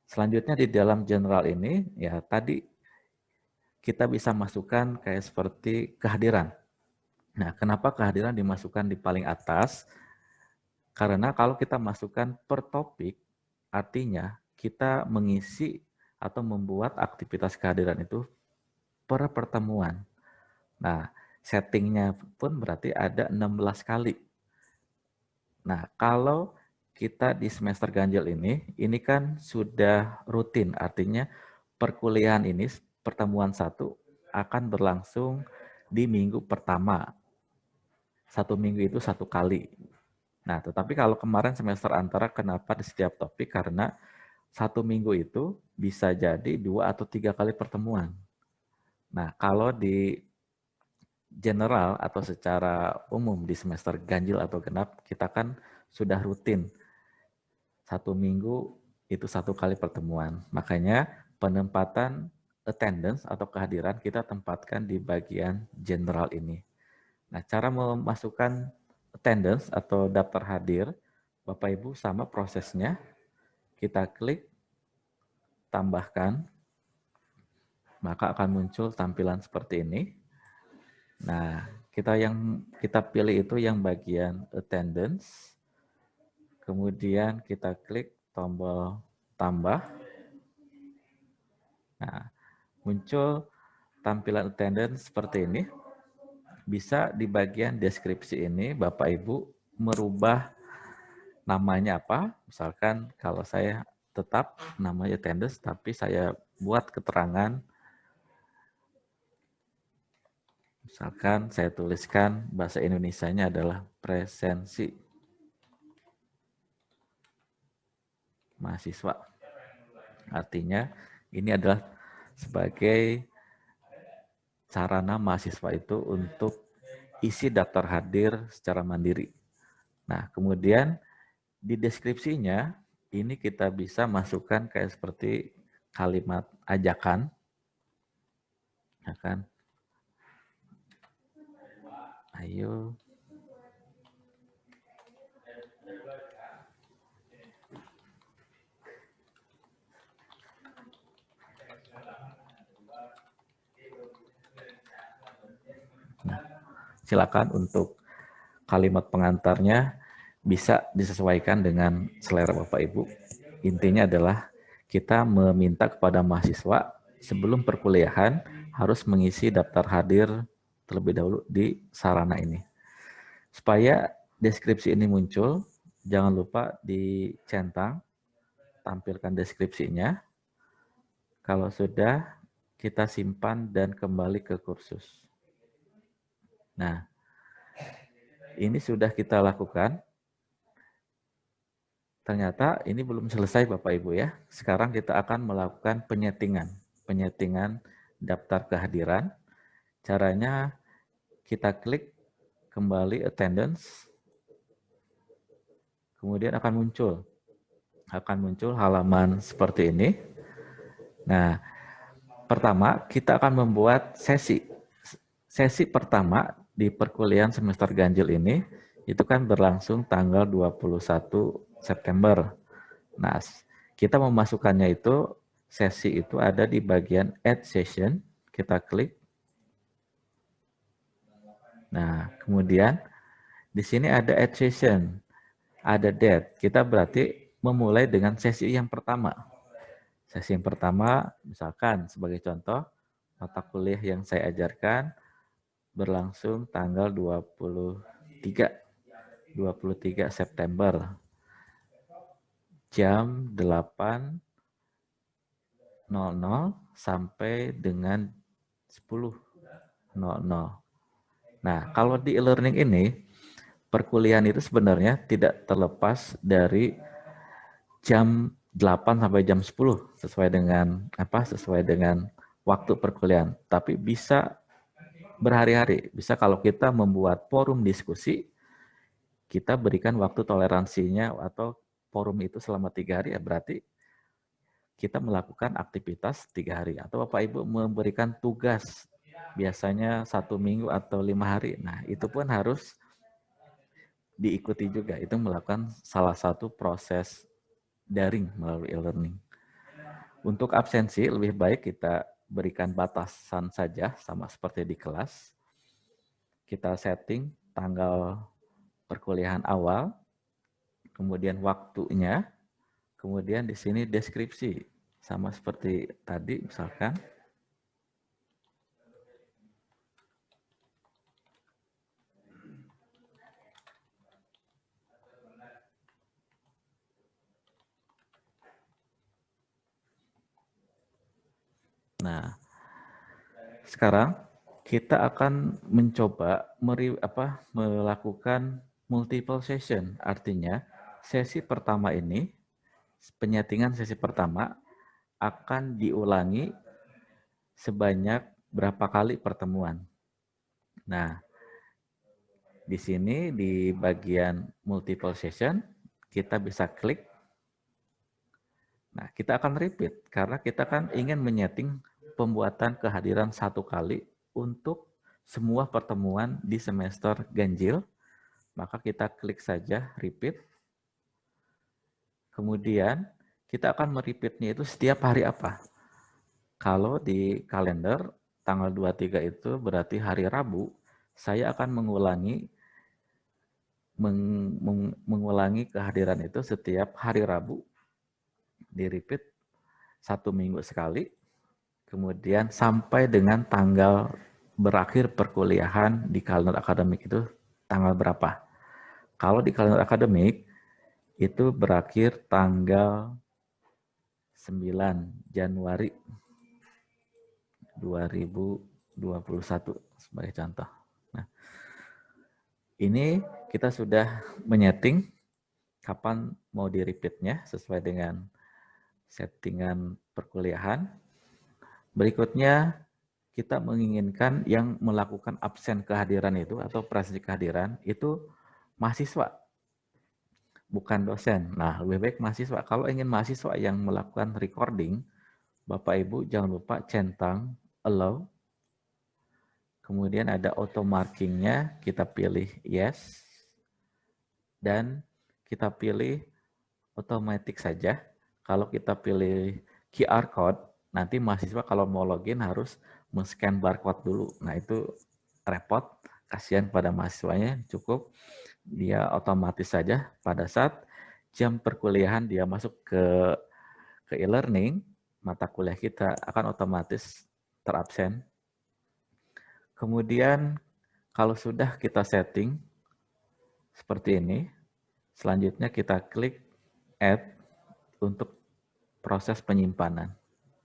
Selanjutnya di dalam general ini, ya tadi kita bisa masukkan kayak seperti kehadiran. Nah, kenapa kehadiran dimasukkan di paling atas? Karena kalau kita masukkan per topik, artinya kita mengisi atau membuat aktivitas kehadiran itu per pertemuan. Nah, settingnya pun berarti ada 16 kali. Nah, kalau kita di semester ganjil ini kan sudah rutin, artinya perkuliahan ini, pertemuan 1 akan berlangsung di minggu pertama. 1 minggu itu 1 kali. Nah, tetapi kalau kemarin semester antara, kenapa di setiap topik? Karena 1 minggu itu bisa jadi 2 atau 3 kali pertemuan. Nah, kalau di general atau secara umum di semester ganjil atau genap, kita kan sudah rutin 1 minggu itu 1 kali pertemuan. Makanya penempatan attendance atau kehadiran kita tempatkan di bagian general ini. Nah, cara memasukkan attendance atau daftar hadir, Bapak Ibu sama prosesnya. Kita klik, tambahkan, maka akan muncul tampilan seperti ini. Nah, kita pilih itu yang bagian attendance. Kemudian kita klik tombol tambah. Nah, muncul tampilan attendance seperti ini. Bisa di bagian deskripsi ini Bapak Ibu merubah namanya apa. Misalkan kalau saya tetap namanya attendance, tapi saya buat keterangan. Misalkan saya tuliskan bahasa Indonesianya adalah presensi mahasiswa. Artinya ini adalah sebagai sarana mahasiswa itu untuk isi daftar hadir secara mandiri. Nah, kemudian di deskripsinya ini kita bisa masukkan kayak seperti kalimat ajakan, ya kan? Ayo. Nah, silakan untuk kalimat pengantarnya bisa disesuaikan dengan selera Bapak Ibu. Intinya adalah kita meminta kepada mahasiswa sebelum perkuliahan harus mengisi daftar hadir terlebih dahulu di sarana ini. Supaya deskripsi ini muncul, jangan lupa dicentang, tampilkan deskripsinya. Kalau sudah, kita simpan dan kembali ke kursus. Nah, ini sudah kita lakukan. Ternyata ini belum selesai Bapak Ibu ya. Sekarang kita akan melakukan penyetingan daftar kehadiran. Caranya kita klik kembali attendance. Kemudian akan muncul halaman seperti ini. Nah, pertama kita akan membuat sesi. Sesi pertama di perkuliahan semester ganjil ini itu kan berlangsung tanggal 21 September. Nah, kita memasukkannya itu, sesi itu ada di bagian Add Session, kita klik. Nah, kemudian di sini ada Add Session, ada Date. Kita berarti memulai dengan sesi yang pertama. Sesi yang pertama, misalkan sebagai contoh, mata kuliah yang saya ajarkan berlangsung tanggal 23 September. Jam 8.00 sampai dengan 10.00. Nah, kalau di e-learning ini, perkuliahan itu sebenarnya tidak terlepas dari jam 8 sampai jam 10 sesuai dengan waktu perkuliahan. Tapi bisa berhari-hari. Bisa kalau kita membuat forum diskusi, kita berikan waktu toleransinya atau forum itu selama 3 hari, ya berarti kita melakukan aktivitas 3 hari. Atau Bapak Ibu memberikan tugas, biasanya 1 minggu atau 5 hari. Nah, itu pun harus diikuti juga. Itu melakukan salah satu proses daring melalui e-learning. Untuk absensi lebih baik kita berikan batasan saja sama seperti di kelas. Kita setting tanggal perkuliahan awal, kemudian waktunya, kemudian di sini deskripsi sama seperti tadi misalkan. Nah, sekarang kita akan mencoba melakukan multiple session. Artinya, sesi pertama ini, penyetingan sesi pertama akan diulangi sebanyak berapa kali pertemuan. Nah, di sini di bagian multiple session, kita bisa klik. Nah, kita akan repeat karena kita kan ingin menyeting pembuatan kehadiran satu kali untuk semua pertemuan di semester ganjil. Maka kita klik saja repeat. Kemudian kita akan merepeatnya itu setiap hari apa. Kalau di kalender tanggal 23 itu berarti hari Rabu, saya akan mengulangi kehadiran itu setiap hari Rabu, di repeat 1 minggu sekali, kemudian sampai dengan tanggal berakhir perkuliahan di kalender akademik itu tanggal berapa. Kalau di kalender akademik itu berakhir tanggal 9 Januari 2021 sebagai contoh. Nah, ini kita sudah menyeting kapan mau di repeatnya sesuai dengan settingan perkuliahan. Berikutnya kita menginginkan yang melakukan absen kehadiran itu atau presensi kehadiran itu mahasiswa, bukan dosen. Nah, lebih baik mahasiswa. Kalau ingin mahasiswa yang melakukan recording, Bapak Ibu jangan lupa centang allow. Kemudian ada auto markingnya, kita pilih yes. Dan kita pilih otomatis saja. Kalau kita pilih QR code, nanti mahasiswa kalau mau login harus men-scan barcode dulu. Nah itu repot, kasihan pada mahasiswanya, cukup dia otomatis saja pada saat jam perkuliahan dia masuk ke e-learning, mata kuliah kita akan otomatis terabsen. Kemudian kalau sudah kita setting seperti ini, selanjutnya kita klik add untuk proses penyimpanan.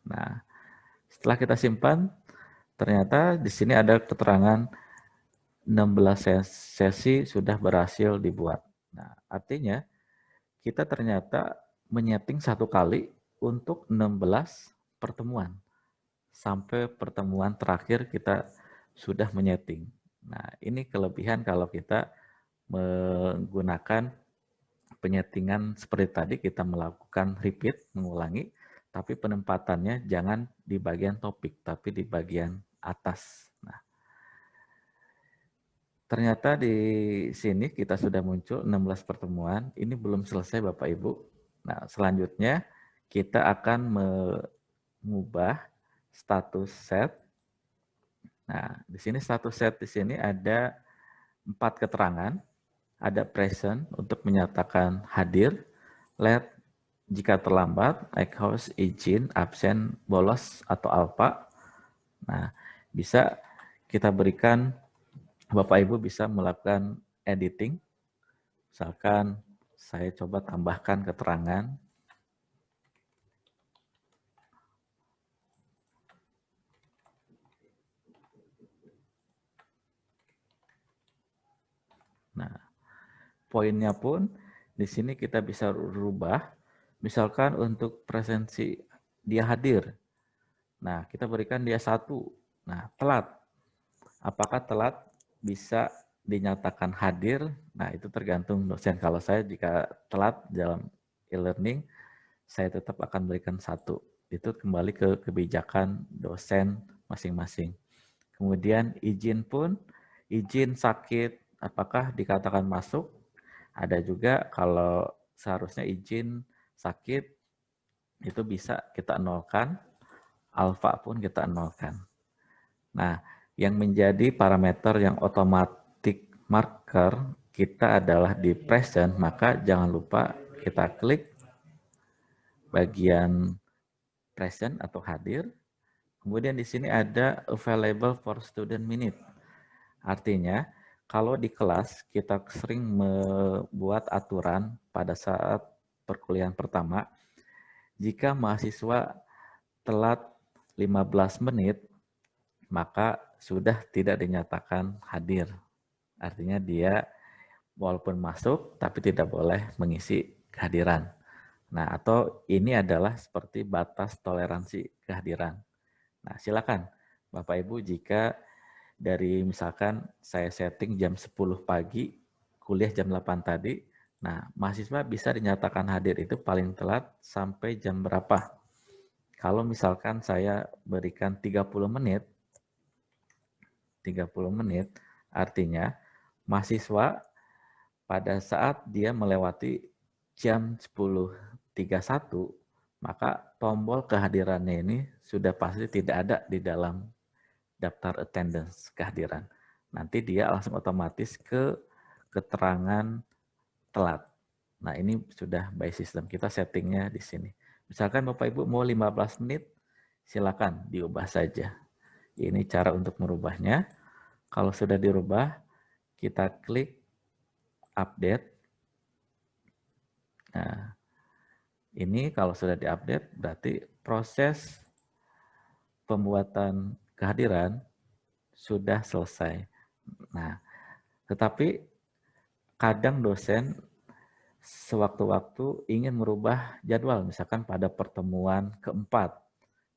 Nah, setelah kita simpan, ternyata di sini ada keterangan 16 sesi sudah berhasil dibuat. Nah, artinya kita ternyata menyeting satu kali untuk 16 pertemuan. Sampai pertemuan terakhir kita sudah menyeting. Nah, ini kelebihan kalau kita menggunakan penyetingan seperti tadi, kita melakukan repeat, mengulangi, tapi penempatannya jangan di bagian topik, tapi di bagian atas. Nah, ternyata di sini kita sudah muncul 16 pertemuan, ini belum selesai Bapak Ibu. Nah, selanjutnya kita akan mengubah status set. Nah, di sini status set di sini ada 4 keterangan. Ada present untuk menyatakan hadir, late jika terlambat, echoes, izin, absen, bolos, atau alpha. Nah, bisa kita berikan, Bapak Ibu bisa melakukan editing. Misalkan saya coba tambahkan keterangan. Nah, poinnya pun di sini kita bisa rubah. Misalkan untuk presensi dia hadir. Nah, kita berikan dia 1. Nah, telat. Apakah telat bisa dinyatakan hadir? Nah, itu tergantung dosen. Kalau saya jika telat dalam e-learning, saya tetap akan berikan 1. Itu kembali ke kebijakan dosen masing-masing. Kemudian izin pun, izin sakit, apakah dikatakan masuk? Ada juga kalau seharusnya izin sakit, itu bisa kita nolkan, alfa pun kita nolkan. Nah, yang menjadi parameter yang automatic marker kita adalah di present, maka jangan lupa kita klik bagian present atau hadir. Kemudian di sini ada available for student minute. Artinya, kalau di kelas kita sering membuat aturan pada saat perkuliahan pertama, jika mahasiswa telat 15 menit, maka sudah tidak dinyatakan hadir. Artinya dia walaupun masuk, tapi tidak boleh mengisi kehadiran. Nah, atau ini adalah seperti batas toleransi kehadiran. Nah, silakan Bapak Ibu jika dari misalkan saya setting jam 10 pagi, kuliah jam 8 tadi, nah mahasiswa bisa dinyatakan hadir itu paling telat sampai jam berapa. Kalau misalkan saya berikan 30 menit artinya mahasiswa pada saat dia melewati jam 10.31, maka tombol kehadirannya ini sudah pasti tidak ada di dalam daftar attendance kehadiran. Nanti dia langsung otomatis ke keterangan telat. Nah, ini sudah by system. Kita settingnya di sini. Misalkan Bapak Ibu mau 15 menit, silakan diubah saja. Ini cara untuk merubahnya. Kalau sudah dirubah, kita klik update. Nah, ini kalau sudah diupdate, berarti proses pembuatan kehadiran sudah selesai. Nah, tetapi kadang dosen sewaktu-waktu ingin merubah jadwal, misalkan pada pertemuan keempat.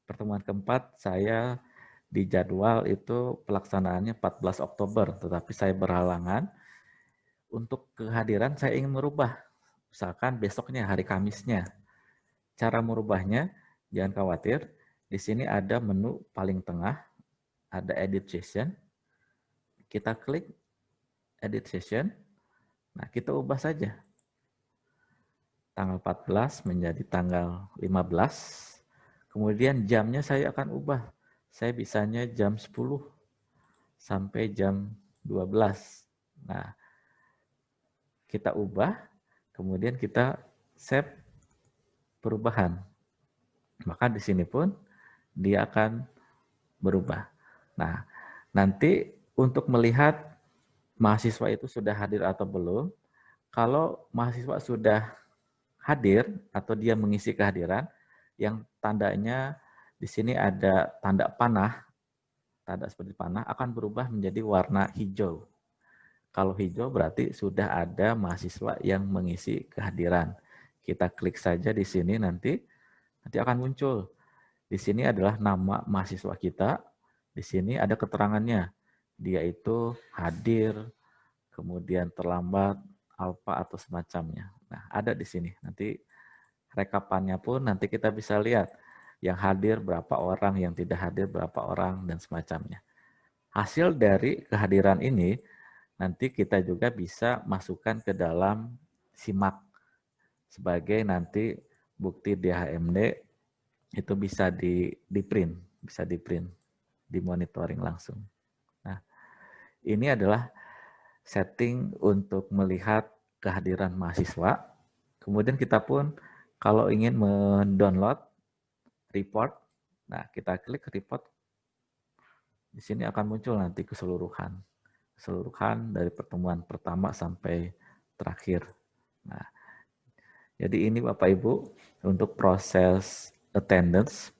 Pertemuan keempat saya di jadwal itu pelaksanaannya 14 Oktober, tetapi saya berhalangan. Untuk kehadiran saya ingin merubah, misalkan besoknya hari Kamisnya. Cara merubahnya, jangan khawatir, di sini ada menu paling tengah, ada edit session. Kita klik edit session, nah kita ubah saja. Tanggal 14 menjadi tanggal 15. Kemudian jamnya saya akan ubah. Saya bisanya jam 10 sampai jam 12. Nah, kita ubah, kemudian kita save perubahan. Maka di sini pun dia akan berubah. Nah, nanti untuk melihat mahasiswa itu sudah hadir atau belum, kalau mahasiswa sudah hadir atau dia mengisi kehadiran, yang tandanya di sini ada tanda panah, tanda seperti panah akan berubah menjadi warna hijau. Kalau hijau berarti sudah ada mahasiswa yang mengisi kehadiran. Kita klik saja di sini nanti akan muncul. Di sini adalah nama mahasiswa kita, di sini ada keterangannya. Dia itu hadir, kemudian terlambat, alfa atau semacamnya. Nah, ada di sini. Nanti rekapannya pun nanti kita bisa lihat yang hadir berapa orang, yang tidak hadir berapa orang, dan semacamnya. Hasil dari kehadiran ini nanti kita juga bisa masukkan ke dalam SIMAK sebagai nanti bukti DHMD itu bisa di-print, bisa di-print, di-monitoring langsung. Nah, ini adalah setting untuk melihat kehadiran mahasiswa. Kemudian kita pun kalau ingin mendownload report, nah kita klik report. Di sini akan muncul nanti keseluruhan dari pertemuan pertama sampai terakhir. Nah, jadi ini Bapak Ibu untuk proses attendance